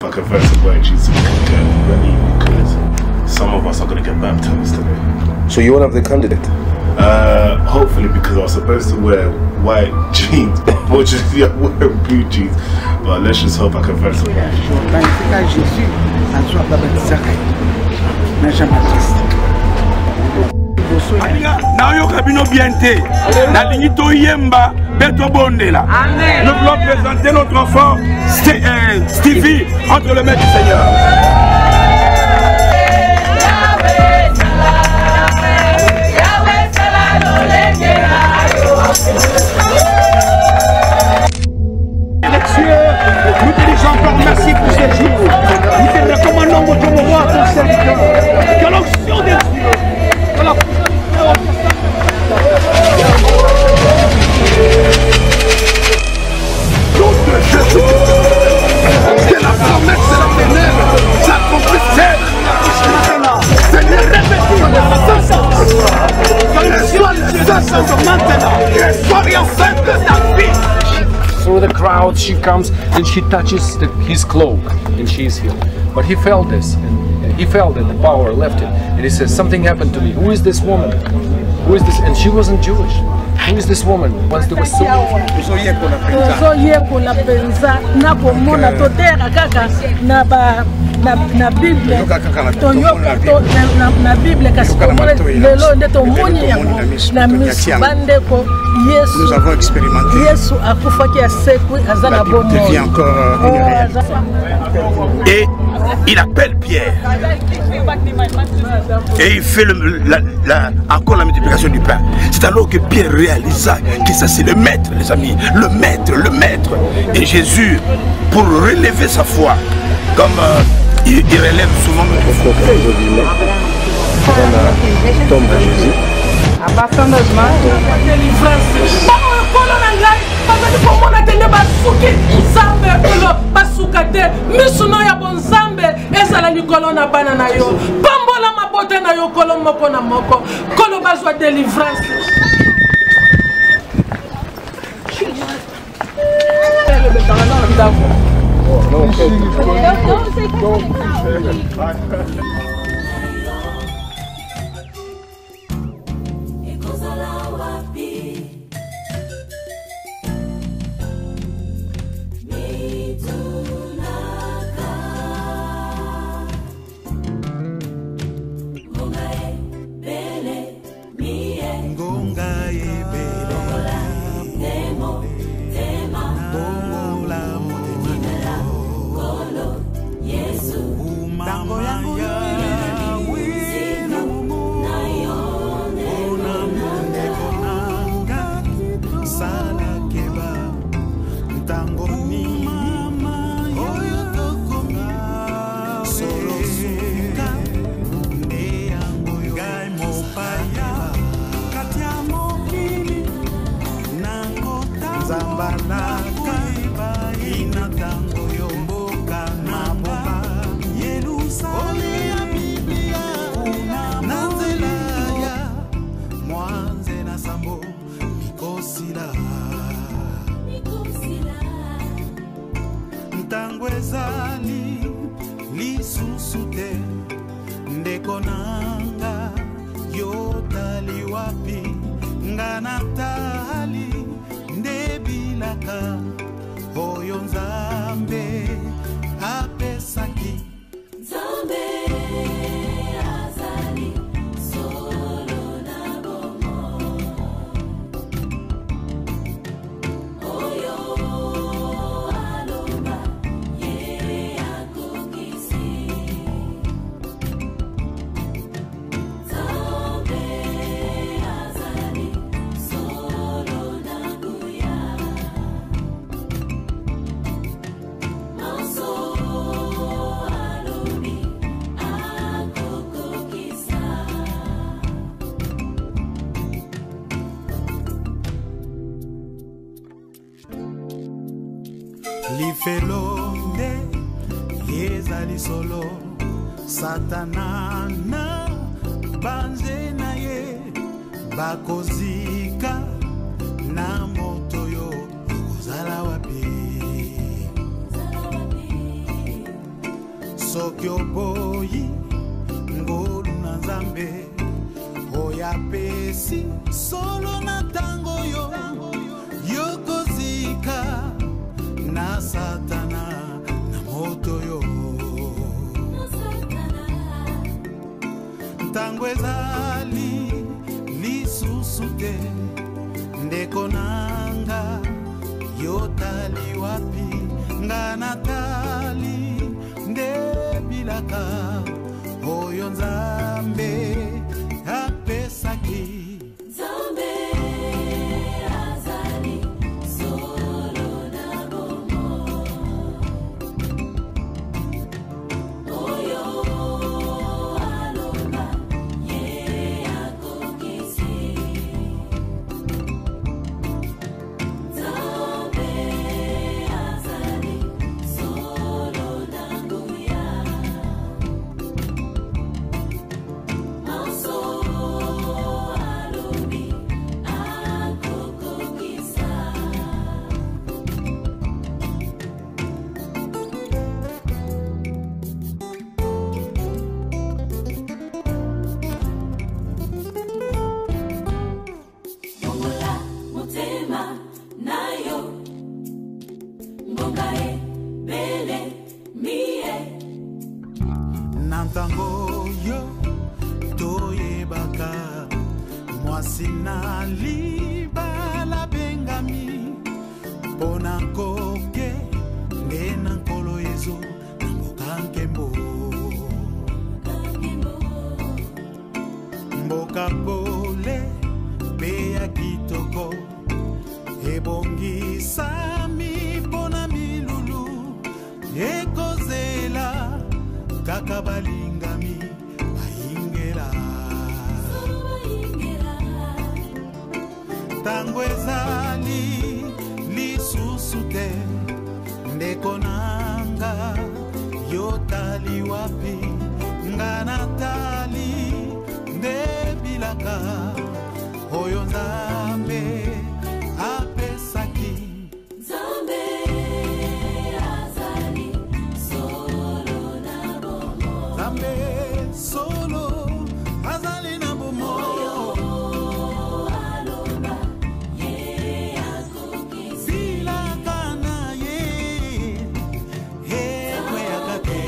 I convert to white Jesus, we can get ready because some of us are going to get baptized today. So you're one of the candidates? Hopefully, because I was supposed to wear white jeans, unfortunately I'm wearing blue jeans, but let's just hope I convert to white. Now you cabino bienté. La lignito yemba beto bondela. Nous voulons présenter notre enfant Stevie entre les mains du Seigneur. Nous te disons encore merci pour ce jour. Nous te recommandons votre roi pour ce jour. Que l'onction de Dieu, que la que la promesse de la ténèbre s'accomplisse. Seigneur, through the crowd, she comes and she touches his cloak and she is healed. But he felt this, and he felt that the power left him. And he says, something happened to me. Who is this woman? Who is this? And she wasn't Jewish. Who is this woman? Once there was so na Bible toyoka na Bible kasi lelo nde tomoni yango na misbandeko Yesu. Nous avons expérimenté. Yesu akufaki asekwi azana bomo. Et il appelle Pierre. Et il fait encore la multiplication du pain. C'est alors que Pierre réalisa que ça c'est le maître, les amis. Le maître. Et Jésus, pour relever sa foi, comme il relève souvent notre foi. Tombe à Jésus. Lifelonde yezali solo satana na banze na ye bakozika na moto yo kozala wapi soki oboyi ngolu na nzambe oyo apesi solo na ntango yo yokozika na satana na moto yo ntango ezali lisusu te ndeko nanga yotali wapi nga natali ndebilaka oyo nzambe apesaki nzambe azali solo na bomo oyo aloba ye akokisi nzambe azali solo na nguya maso alobi akokokisa bongola motema nayo ngonga ebele mie na ntango yo toyebaka mwasi na libala bengami mpo na koke nde na nkolo yezu na mboka nkembo mboka pole mpe ya kitoko ebongisami mpo na milulu ekozela kaka balingami bayingela ntango ezali lisusu te ndeko nanga yotali wapi nga natali ndebilaka oyo nzambe apesaki nzambe azali solo na bomo nzambe solo azali na bomo aloba ye akokisi bilaka na ye ekweyaka te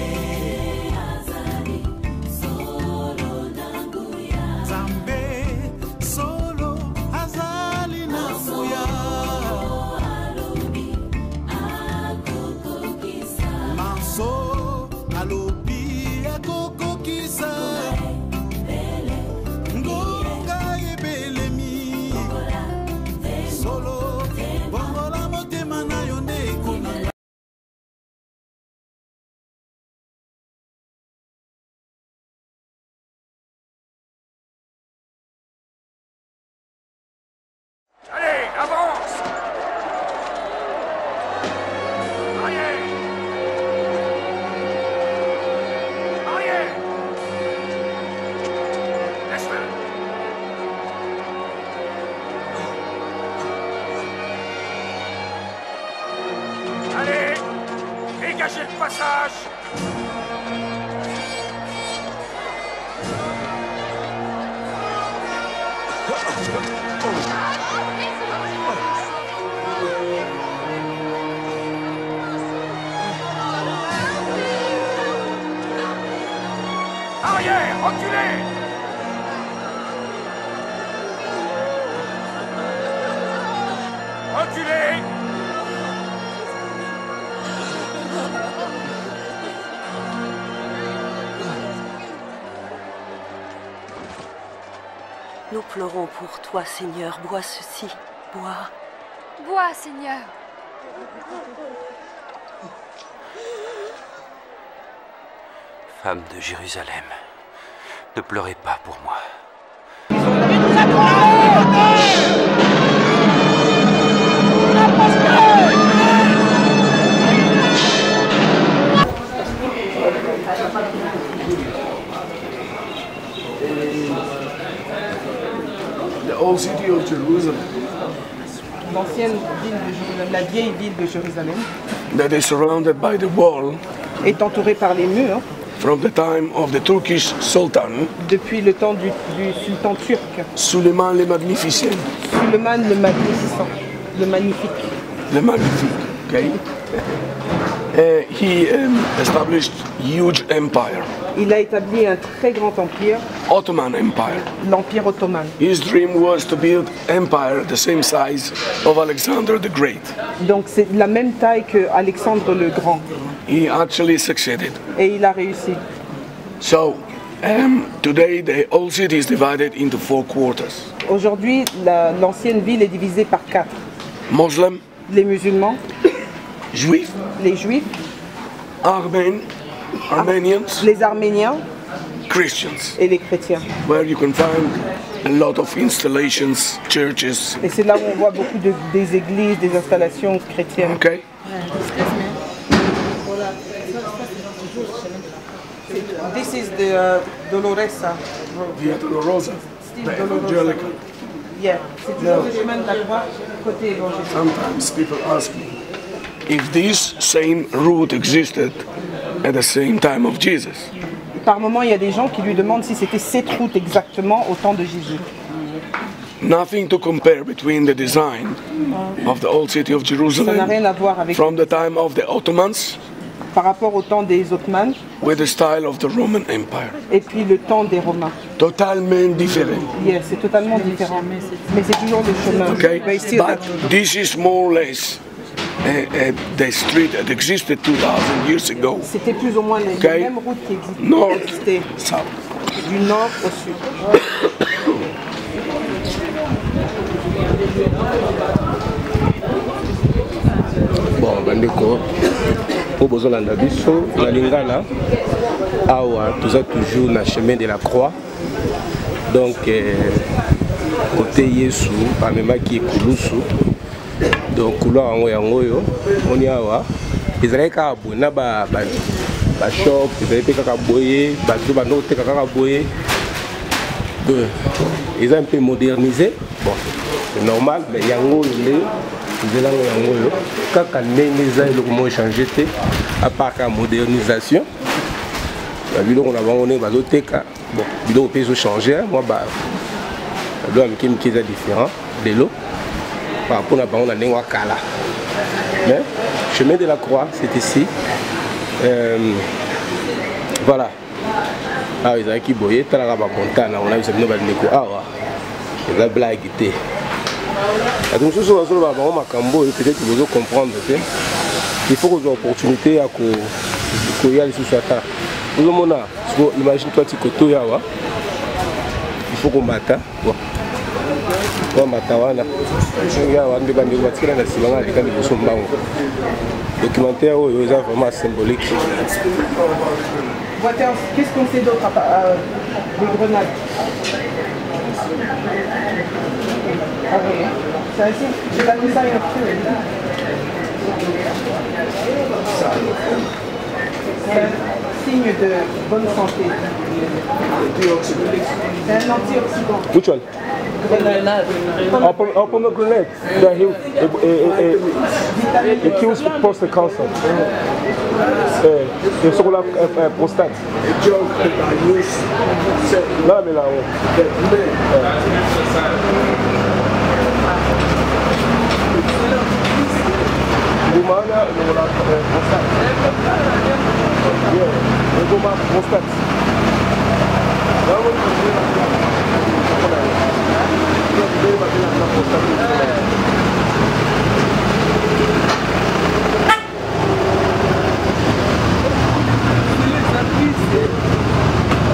azali solo na nguya nzambe solo azali na nguya alobi akokokisa maso alobi akokokisa ngonga ebelemi solo bongola motema na yo nde ekonanga Allez, avance! Arrière! Arrière! Laisse-le! Allez! Dégagez le passage! Arrière! Reculez! Reculez! Nous pleurons pour toi, Seigneur. Bois ceci. Bois. Bois, Seigneur. Femme de Jérusalem, ne pleurez pas pour moi. The old city of Jerusalem. L'ancienne ville de Jérusalem, la vieille ville de Jérusalem, That is surrounded by the wall. est entourée par les murs. From the time of the Turkish Sultan. Depuis le temps du sultan turc. Suleiman le Magnificent. Suleiman le Magnificent. Le Magnifique. Le Magnifique, okay. He established huge empire. Il a établi un très grand empire. Ottoman Empire. L'Empire ottoman. His dream was to build empire the same size of Alexander the Great. Donc c'est la même taille que Alexandre le Grand. He actually succeeded. Et il a réussi. So today the old city is divided into 4 quarters. Aujourd'hui, l'ancienne ville est divisée par 4. Muslim. Les musulmans. Juifs. Les juifs. Armenians. Les arméniens. Christians. Et les chrétiens. Where you can find a lot of installations, churches. Et c'est là où on voit beaucoup des églises, des installations chrétiennes. Okay. This is the Dolorosa. Via Dolorosa. The evangelical. Yeah, c'est toujours le chemin de la croix côté évangélique. Sometimes people ask me if this same route existed at the same time of Jesus. Par moment, il y a des gens qui lui demandent si c'était cette route exactement au temps de Jésus. Nothing to compare between the design of the old city of Jerusalem Ça n'a rien à voir avec from the time of the Ottomans par rapport au temps des Ottomans with the style of the Roman Empire. Et puis le temps des Romains. Totalement différent. Yes, c'est totalement différent. Mais c'est toujours le chemin. Okay, but this is more or less the street that existed 2000 years ago. C'était plus ou moins les mêmes routes qui existaient. North, south. Du nord au sud. Bon, bandeko, pour bozolanda biso na lingala awa toza toujours na chemin de la croix. Donc côté Yesu amemaki ekulusu. Donc couloir yango yango yo oni awa ezalaki kaka boye na ba shop ezalaki kaka boye bato bando koteka kaka boye. Ils ont un peu modernisé. Bon, c'est normal, mais yango le nzelango yango yo kaka ndenge eza eloko moko changer te à part la modernisation. Biloko na bango ndenge bazoteka bon biloko mpe ezochanger moi lo ya mike mike eza différent lelo par rapport na bango na ndenge wakala. Mais chemin de la croix c'est ici. Voilà. Ah, ils ont qui boyé, t'as la montagne, on a vu ça nous va dire ah ouais, ils ont blague té. Donc ce soir sur le ballon macambo peut-être que vous comprendre il faut que opportunité à que y aller sur ça. Nous on a imagine toi tu koto ya wa. Il faut qu'on mata. Bon mata wana. Ya wa ndeba ndeba batikana na sibanga leka ni bosombango. Documentaire oyo eza vraiment symbolique. Qu'est-ce qu'on sait d'autre des grenades? Ah oui, ça ici, j'ai pas vu ça il y a c'est un signe de bonne santé. C'est un antioxydant. Which one? Grenade. Pomegranate. It kills prostate cancer. C'est sur la prostate. Là, mais là-haut. Roumana, prostate.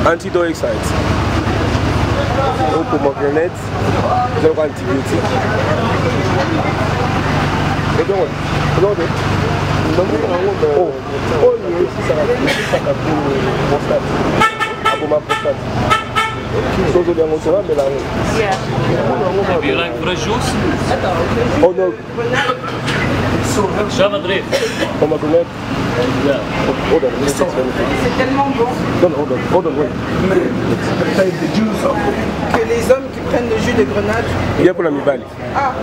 Antibiotics. Donc pomegranate, donc antibiotiques. Et donc, Heb je like fresh juice? Oh no. Chama Dre. Pomegranate. Yeah. C'est tellement bon Hold on, wait. que les hommes qui prennent le jus de grenade. Il y a pour la mibali. Ah.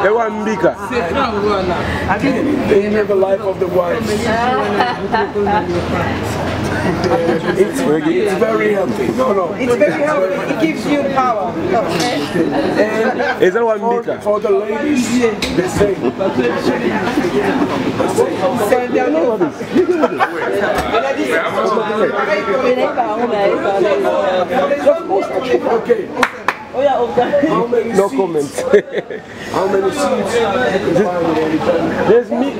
Ewa Mbika. They live the life of the wives. It's very healthy. No. It's very healthy. It gives you power. And Is that one Mbika? for the ladies, the same. C'est un dernier. Okay. How many No seats? comment. How many seats? There's me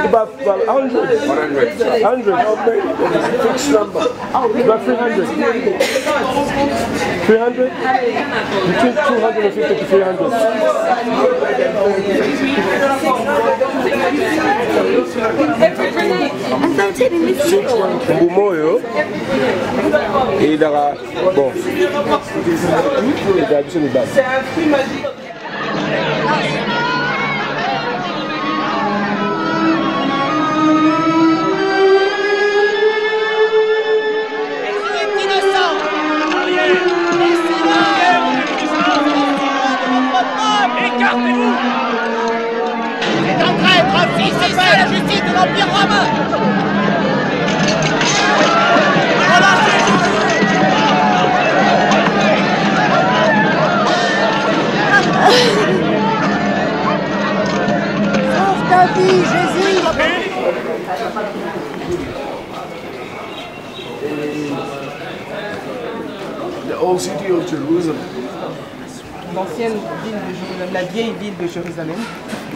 about 100. 100. How many? Fixed number. About 300. 300? Between 250 to 300. Bumoyo. Et il aura. Bon. C'est un fruit magique. Écartez-vous! C'est un traître, un fils et c'est la justice de l'Empire romain! Sauve ta vie, Jésus! The old city of Jerusalem. L'ancienne ville de Jérusalem, la vieille ville de Jérusalem,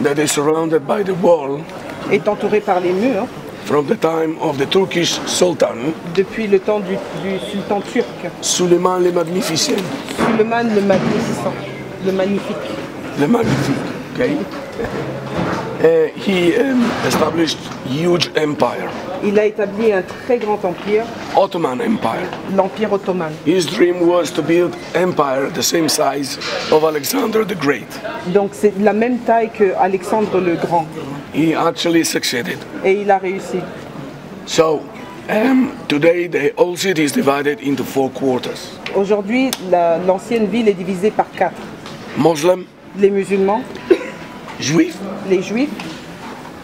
That is surrounded by the wall est entourée par les murs from the time of the Turkish Sultan depuis le temps du sultan turc, Suleiman le Magnificent. Suleiman le Magnificent, le Magnifique. The Magnifique, okay? He established huge empire, Il a établi un très grand empire, Ottoman Empire. l'Empire ottoman. His dream was to build empire the same size of Alexander the Great. Donc c'est de la même taille que Alexandre le Grand. He actually succeeded. Et il a réussi. So today the old city is divided into 4 quarters. Aujourd'hui, l'ancienne ville est divisée par 4. Muslim, Les musulmans, Juifs, les juifs,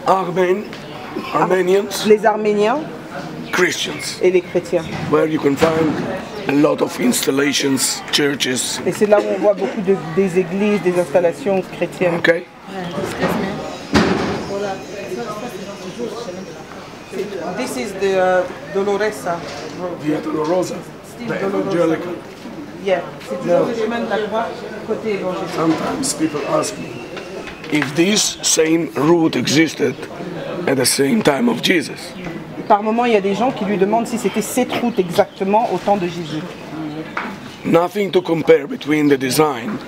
Armenians, les arméniens Christians, et les chrétiens. where you can find a lot of installations, churches. Et c'est là où on voit beaucoup des églises, des installations chrétiennes. Okay? This is the Dolorosa Road. Via Dolorosa, the evangelical. Yeah, c'est toujours le chemin de la croix côté évangélique. Sometimes people ask me if this same route existed at the same time of Jesus. Par moment, il y a des gens qui lui demandent si c'était cette route exactement au temps de Jésus. Nothing to compare between the design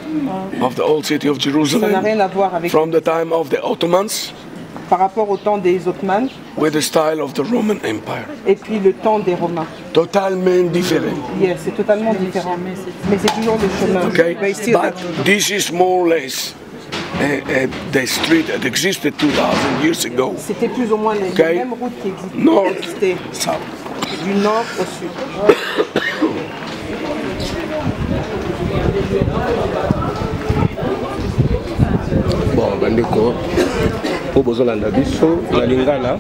of the old city of Ça n'a Jerusalem rien à voir avec from the time of the Ottomans par rapport au temps des Ottomans with the style of the Roman Empire. et puis le temps des Romains. Totalement different. Yeah, c'est totalement différent. Mais c'est toujours le chemin. Okay? But it's still But this is more or less the street that existed 2000 years ago. C'était plus ou moins les Okay. mêmes routes qui existaient. North, C'était south. du nord au sud. Bon, bandeko, po bozolanda biso na lingala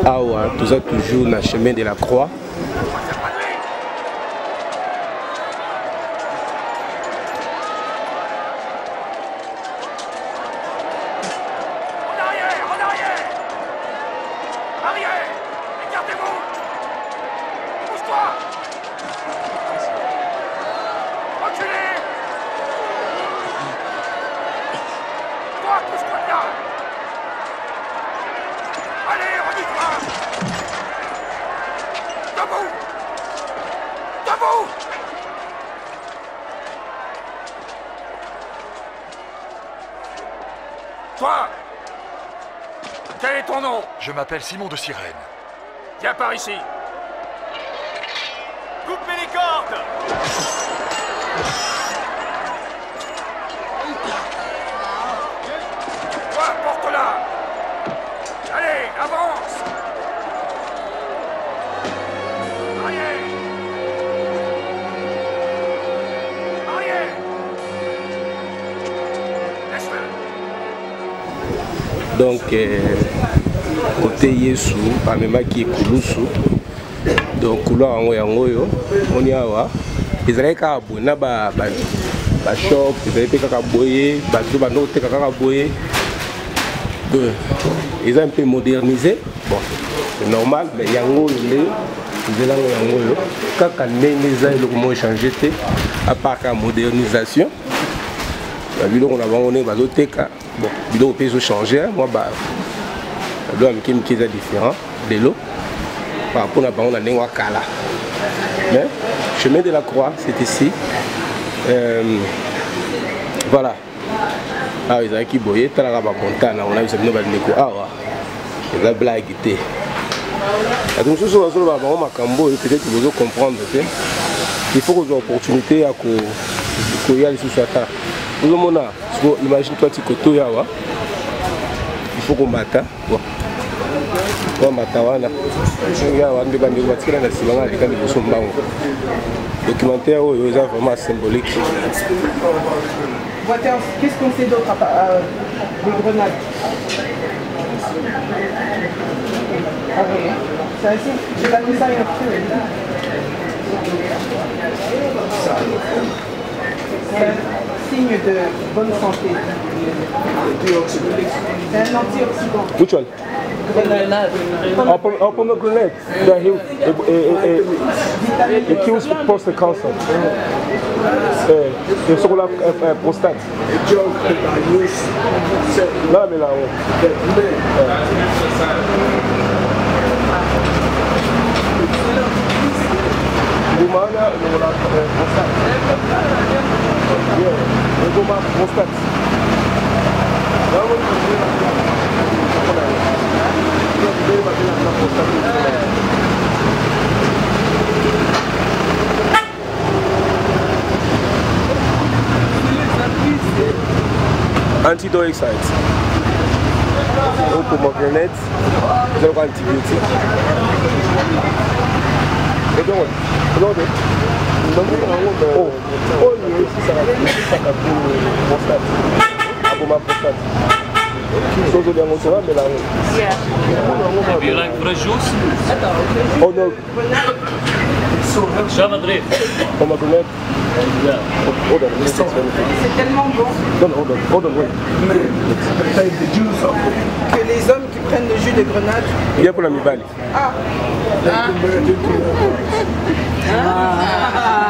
awa toza toujours na chemin de la croix. Toi! Quel est ton nom? Je m'appelle Simon de Cyrène. Viens par ici. Coupez les cordes! Toi, porte-la! Allez, avance! Arrière! Arrière! Donc côté Yesu amemaki kulusu. Donc couloir yango yo oni awa ezalaki kaka boye na ba shop ezalaki kaka boye bato bando teka kaka boye. Ils ont un peu modernisé. Bon, c'est normal, mais yango le yango kaka neza le comment changer à part la modernisation. La vidéo on a vendre bazoteka. Bon, vidéo peut se changer moi ba l'eau qui est différent de l'eau. Par rapport à on a lengua kala. Mais chemin de la croix, c'est ici. Voilà. Ah, ils ont qui boyé, t'as la rabat montana, on a vu ça nous va le coup. Ah ouais. Ils ont blague été. Donc ce soir sur le ballon Macambo, peut-être que vous allez comprendre. Il faut que vous ayez l'opportunité à courir sur ce soir. Nous avons imagine toi tu côté yawa. Il faut qu'on mata. On mata wana. Yawa ndeba ndeba batikana na sibanga alika ni bosombango. Documentaire est vraiment symbolique. Qu'est-ce qu'on sait d'autre des grenades? Ah oui, c'est ainsi. J'ai pas vu ça il y a un peu. C'est un signe de bonne santé. C'est un antioxydant. Which one? Pomegranate. It kills prostate cancer. It's all prostate. Non, mais là, Antidoxides. Pomegranate, zero antibiotic. Have you like fresh juice? Oh no. Java Drift. Pomegranate. Yeah. Hold on. C'est tellement bon. Hold on, wait. Que les hommes qui prennent le jus de grenade. Bien pour la mibali. Ah.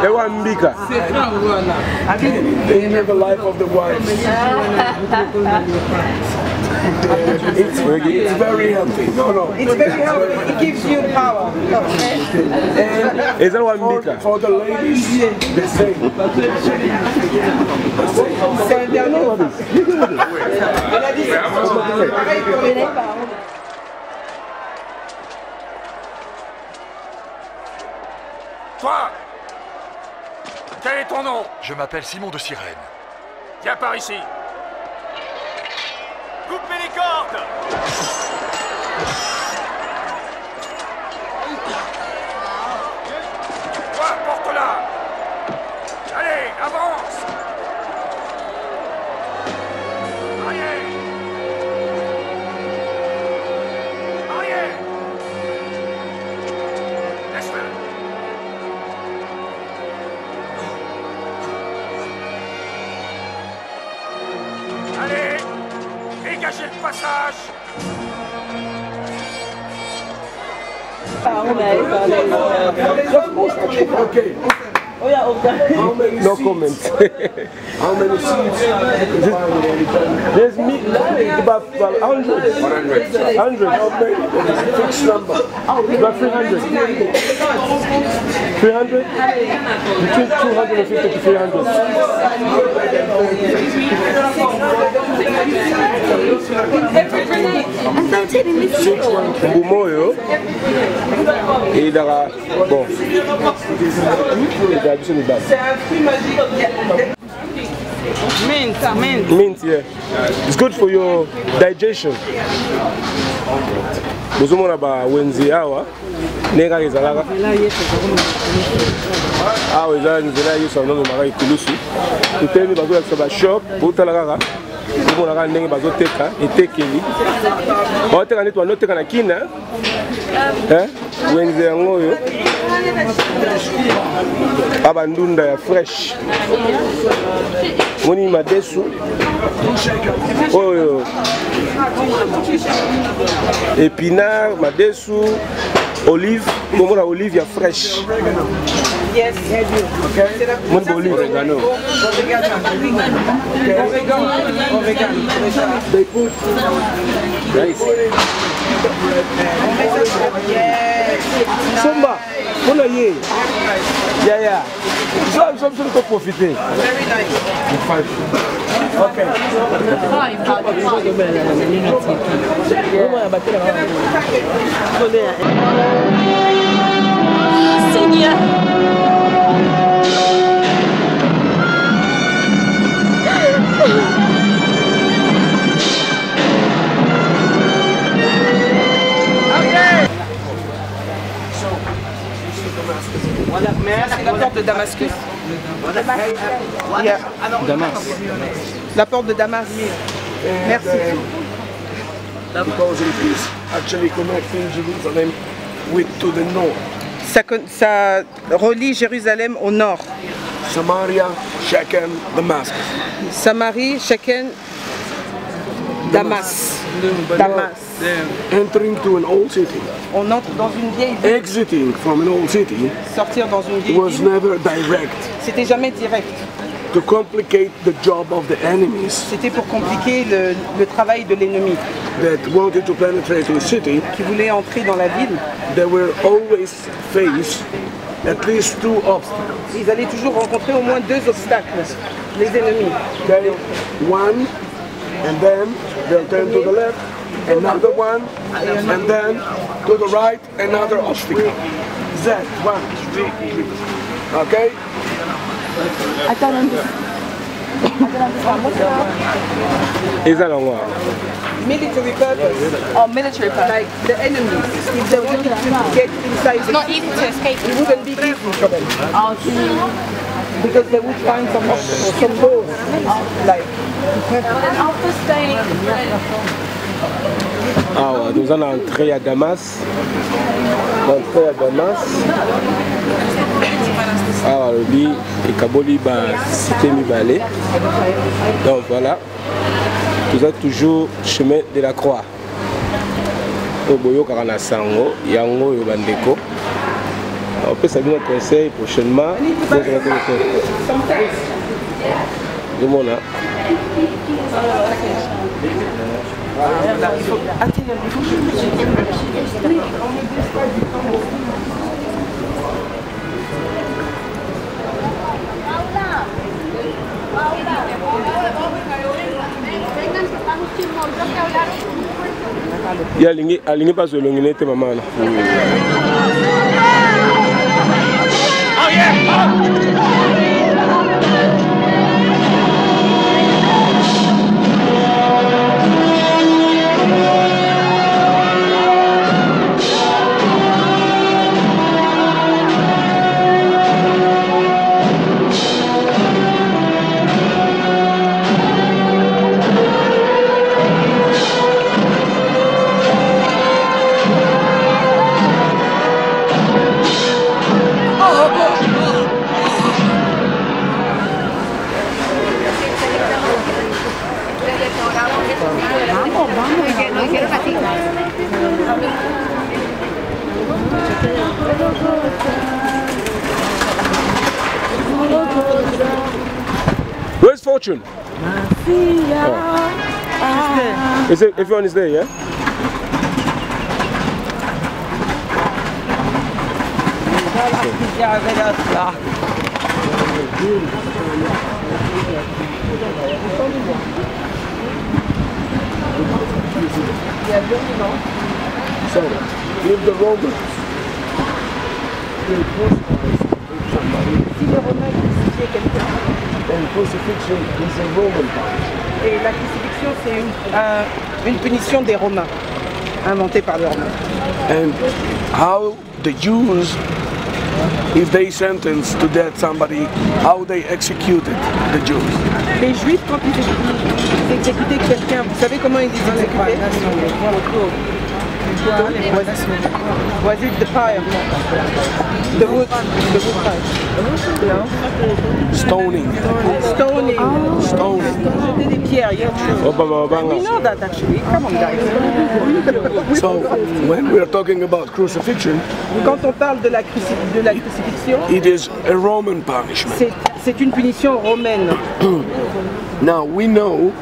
Ewa mbika. They live the life of the wives. It's very healthy. No. It's very healthy. It gives you power. Is that one mbika? For the ladies, the same. C'est un dernier. Elle a dit c'est pareil pour les parents. Toi! Quel est ton nom? Je m'appelle Simon de Sirène. Viens par ici. Coupez les cordes! Toi, porte-la! Allez, avance! Arrière! Arrière! Laisse-le! Allez! Dégagez le passage! Okay. No comment. How many seeds? There's me about 100. 100. Fixed number. About 300. 300? Between 250 to 300. Mbumoyo. Et là, bon. C'est un fruit magique. Mint, yeah. It's good for your digestion. Bozomona ba wenzi awa neka ezalaka awa ezala nzela yesu anono maka ikulusu tutemi bazolakisa ba shop botalaka omonaka ndenge bazoteka etekeli baoteka nde twanoteka na kina wenze yango oyo abandunda ya fresh moni madesu oyo épinard madesu olive komona olive ya fresh. Yes. Okay. Mon olive. Oregano. They put rice. Somba. On a yé. Yeah. Ça, nous sommes sur le profiter. Very nice. Okay. Seigneur. C'est la porte de Damascus. Damas. La porte de Damas. Merci. Because it is actually connecting Jerusalem to the north. Ça relie Jérusalem au nord. Samaria, Shechem, Damascus. Samarie, Shechem, Damas. Damas. Entering to an old city. On entre dans une vieille ville. Exiting from an old city. Sortir dans une vieille was ville. Never direct. C'était jamais direct. To complicate the job of the enemies. C'était pour compliquer le travail de l'ennemi. That wanted to penetrate the city. Qui voulait entrer dans la ville. They will always face at least two obstacles. Ils allaient toujours rencontrer au moins deux obstacles, les ennemis. Okay. One, and then they'll turn to the left. Another one, and then to the right, another obstacle. That one. Okay. Is that a what? Military purpose. Oh, military purpose. Like the enemies, if they wanted to get inside it's not easy to escape. It wouldn't be easy for them. Oh, because they would find some doors. Like. After staying. Ah, nous allons entrer à Damas. L'entrée à Damas. Ah, le lit et Kaboli cité Mibale. Donc voilà. Nous sommes toujours chemin de la croix. Oboyo Karana Sango, Yango Yobandeko. On peut saluer un conseil prochainement. De mon âme. Ya alingi pas solongine te mama na. Oh yeah. Where's Fortune? Oh. Is it, everyone is there, yeah? So, leave the Romans. And crucifixion is a Roman part. Et la crucifixion, c'est une punition des Romains, inventée par les Romains. And how the Jews if they sentenced to death somebody, how they executed the Jews. Les Juifs, quand ils exécutaient quelqu'un, vous savez comment ils les exécutaient? Was it the fire? The wood fire? No. Stoning. Stoning. Stoning. Jeter des pierres. We know that actually. Come on, guys. So when we are talking about crucifixion, quand on parle de la crucifixion, it is a Roman punishment. C'est une punition romaine. Now we know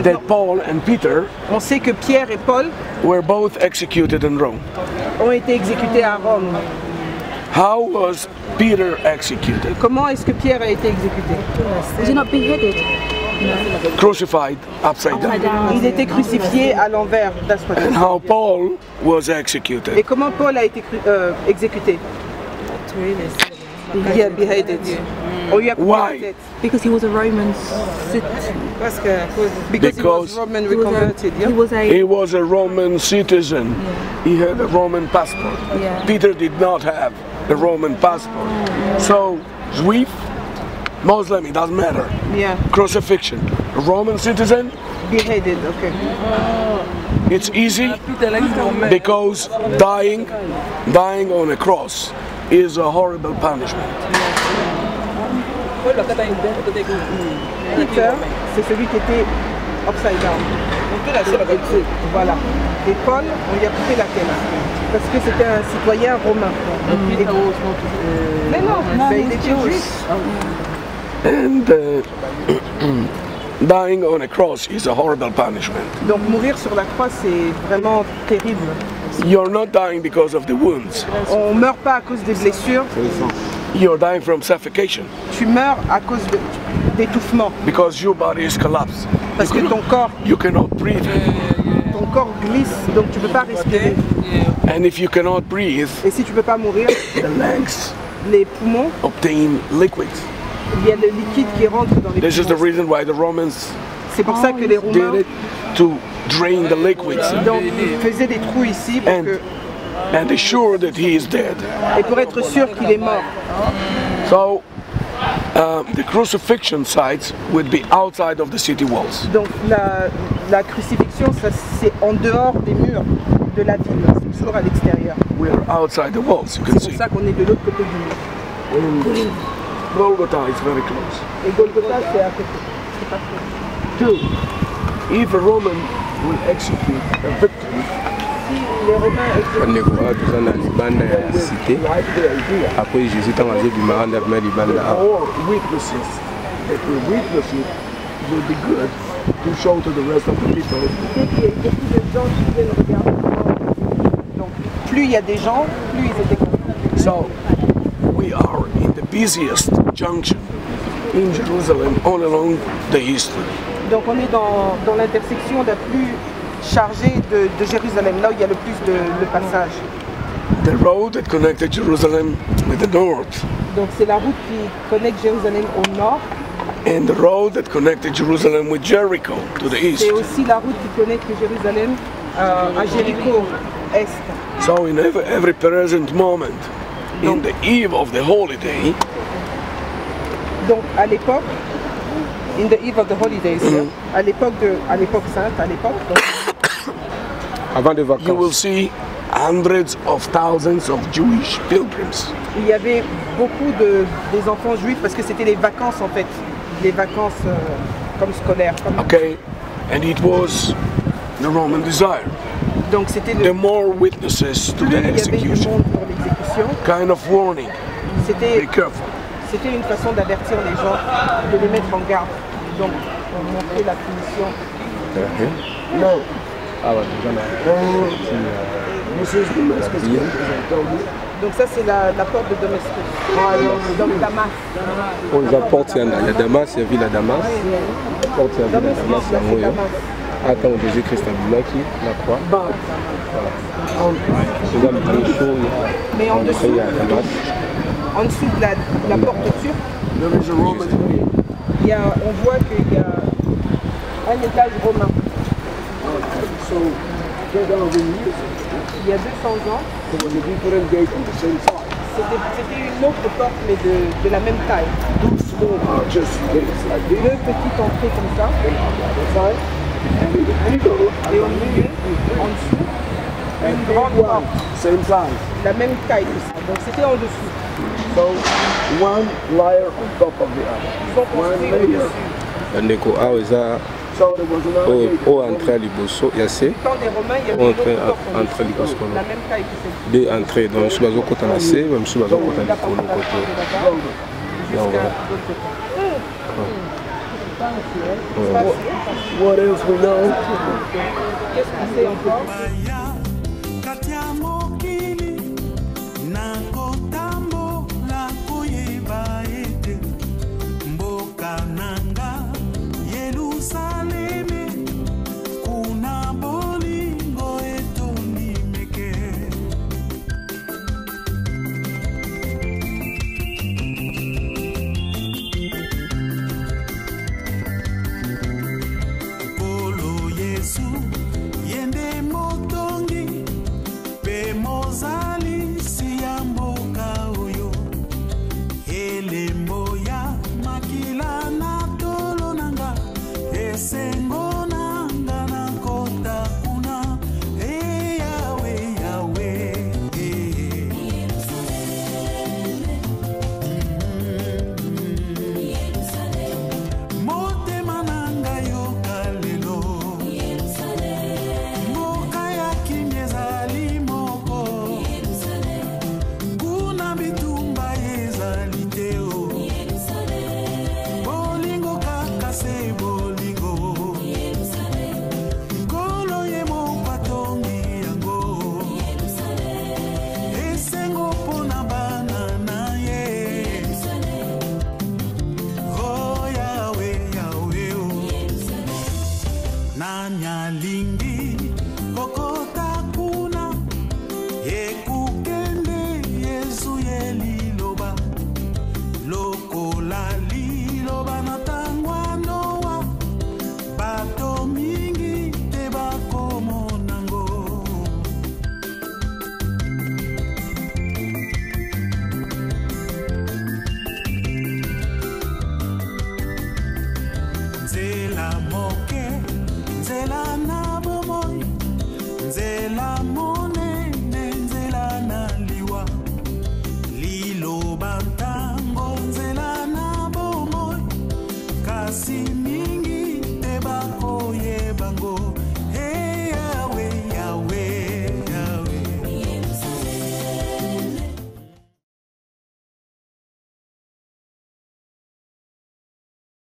that Paul and Peter, on sait que Pierre et Paul were both executed in Rome. Ont été exécutés à Rome. How was Peter executed? Comment est-ce que Pierre a été exécuté? Was he not beheaded? Crucified upside down. Il était crucifié à l'envers. And how Paul was executed? Et comment Paul a été exécuté? Yeah, beheaded. Why? Because he was a Roman Because he was Roman reconverted. He was a Roman citizen. Yeah. He had a Roman passport. Yeah. Peter did not have a Roman passport. So, Jew, Muslim, it doesn't matter. Yeah. Crucifixion. A Roman citizen? Beheaded, okay. It's easy because dying on a cross is a horrible punishment. Peter, c'est celui qui était upside down. Voilà. Et Paul, on lui a coupé la tête parce que c'était un citoyen romain. Mais non, il était juif. And dying on a cross is a horrible punishment. Donc mourir sur la croix, c'est vraiment terrible. You're not dying because of the wounds. On meurt pas à cause des blessures. You're dying from suffocation. Tu meurs à cause d'étouffement. Because your body is collapsed. Parce que ton corps. You cannot breathe. Ton corps glisse, donc tu peux pas respirer. And if you cannot breathe, et si tu peux pas mourir, the lungs les poumons obtain liquids. Il y a le liquide qui rentre dans les This poumons. is the reason why the Romans C'est pour ça que les Romains did it to drain the liquids. Donc faisaient des trous ici pour que and assure that he is dead. Et pour être sûr qu'il est mort. So the crucifixion sites would be outside of the city walls. Donc la crucifixion, c'est en dehors des murs de la ville, c'est toujours à l'extérieur. We are outside the walls, you can see. C'est pour ça qu'on est de l'autre côté du mur. Golgotha is very close. Et Golgotha, c'est à côté. C'est pas près. Two, if a Roman will execute a victim, tuza na libanda ya cité après Jésus tant azobima na libanda or witnesses that will witness it will be good to show to the rest of the people. Donc plus il y a des gens, plus ils étaient contents. So we are in the busiest junction in Jerusalem all along the history. Donc on est dans l'intersection la plus chargée de Jérusalem, là où il y a le plus de passages. The road that connected Jerusalem with the north. Donc c'est la route qui connecte Jérusalem au nord. And the road that connected Jerusalem with Jericho to the east. C'est aussi la route qui connecte Jérusalem à Jéricho est. So in every present moment, in the eve of the holiday. Donc à l'époque, in the eve of the holidays, à l'époque sainte, à l'époque. Avant des vacances. You will see hundreds of thousands of Jewish pilgrims. Il y avait beaucoup des enfants juifs parce que c'était les vacances en fait, les vacances comme scolaires. Comme okay, and it was the Roman desire. Donc c'était the more witnesses to the execution. Kind of warning. Be careful. C'était une façon d'avertir les gens, de les mettre en garde. Donc on montrait la punition. No. Donc ça c'est la porte de Damascus. Donc Damas. On les apporte, il y a Damas, il y a Ville à Damas. La porte, il y a Ville à Damas, il y a Moyo. Attends, Jésus-Christ a Boulaki, la croix. C'est là le chaud, mais en dessous, il y a Damas. En dessous de la porte turque, on voit qu'il y a un étage romain. Il y a 200 ans, C'était une autre porte, mais de la même taille. Two small arches, like this. Deux petites entrées comme ça. Et au milieu, en dessous, une grande porte. Same size. La même taille que ça. Donc c'était en dessous. So, one layer on top of the other. One layer. Bandeko, ah, ça. So there was another gate. Oh, entrée à Liboso, il y a ces. Dans des Romains, il y avait entrée à Liboso. la même taille que celle-ci. Deux entrées. Donc, je suis basé au côté de la C, même si je suis basé au côté de la côté. Jusqu'à l'autre côté. What else we know? Qu'est-ce qu'on sait encore? Nzela na bomoi, nzela mo